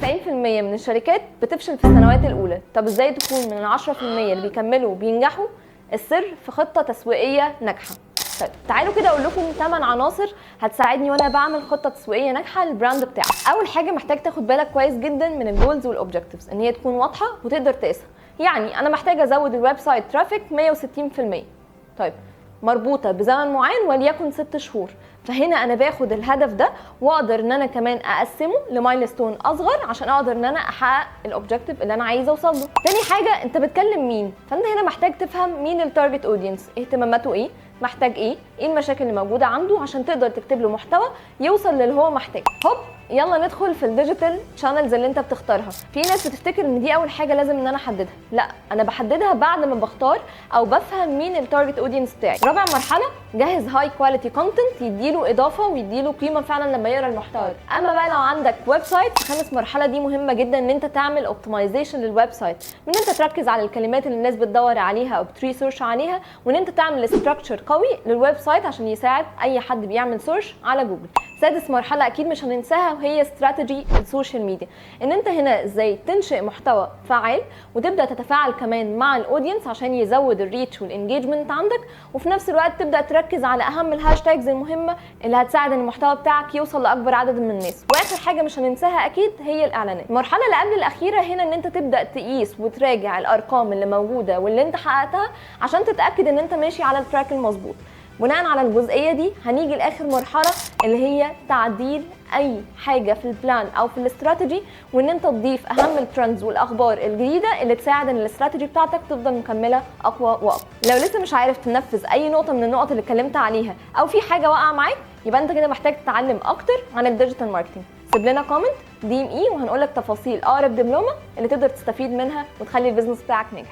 90% من الشركات بتفشل في السنوات الاولى. طب ازاي تكون من ال 10% اللي بيكملوا وبينجحوا؟ السر في خطه تسويقيه ناجحه. طيب تعالوا كده اقول لكم 8 عناصر هتساعدني وانا بعمل خطه تسويقيه ناجحه للبراند بتاعك. اول حاجه محتاج تاخد بالك كويس جدا من الجولز والاوبجكتيفز، ان هي تكون واضحه وتقدر تقيسها. يعني انا محتاجه ازود الويب سايت ترافيك 160%. طيب مربوطه بزمن معين وليكن 6 شهور، فهنا انا باخد الهدف ده واقدر ان انا كمان اقسمه لمايلستون اصغر عشان اقدر ان انا احقق الاوبجكتيف اللي انا عايزه اوصل له. تاني حاجه، انت بتكلم مين؟ فانت هنا محتاج تفهم مين التارجت اودينس، اهتماماته ايه، محتاج ايه المشاكل اللي موجوده عنده عشان تقدر تكتب له محتوى يوصل للي هو محتاجه. هوب يلا ندخل في الديجيتال شانلز اللي انت بتختارها. في ناس بتفتكر ان دي اول حاجه لازم ان انا احددها، لا انا بحددها بعد ما بختار او بفهم مين التارجت اودينس بتاعي. رابع مرحله، جهز هاي كواليتي كونتنت يديله اضافه ويديله قيمه فعلا لما يقرا المحتوى. اما بقى لو عندك ويب سايت، خامس مرحله دي مهمه جدا، ان انت تعمل اوبتمايزيشن للويب سايت، ان انت تركز على الكلمات اللي الناس بتدور عليها او بتريسيرش عليها، وان انت تعمل ستراكشر قوي للويب سايت عشان يساعد اي حد بيعمل سيرش على جوجل. سادس مرحله اكيد مش هننساها، وهي استراتيجي السوشيال ميديا، ان انت هنا ازاي تنشئ محتوى فعال وتبدا تتفاعل كمان مع الاودينس عشان يزود الريتش والانجيجمنت عندك، وفي نفس الوقت تبدا تركز على اهم الهاشتاجز المهمه اللي هتساعد ان المحتوى بتاعك يوصل لاكبر عدد من الناس. واخر حاجه مش هننساها اكيد هي الاعلانات. المرحله اللي قبل الاخيره هنا ان انت تبدا تقيس وتراجع الارقام اللي موجوده واللي انت حققتها عشان تتاكد ان انت ماشي على التراك المظبوط. بناء على الجزئيه دي هنيجي لاخر مرحله اللي هي تعديل اي حاجه في البلان او في الاستراتيجي، وان انت تضيف اهم الترندز والاخبار الجديده اللي تساعد ان الاستراتيجي بتاعتك تفضل مكمله اقوى واقوى. لو لسه مش عارف تنفذ اي نقطه من النقط اللي اتكلمت عليها او في حاجه واقعه معاك، يبقى انت كده محتاج تتعلم اكتر عن الديجيتال ماركتنج. سيب لنا كومنت DM وهنقول لك تفاصيل اقرب دبلومه اللي تقدر تستفيد منها وتخلي البيزنس بتاعك ناجح.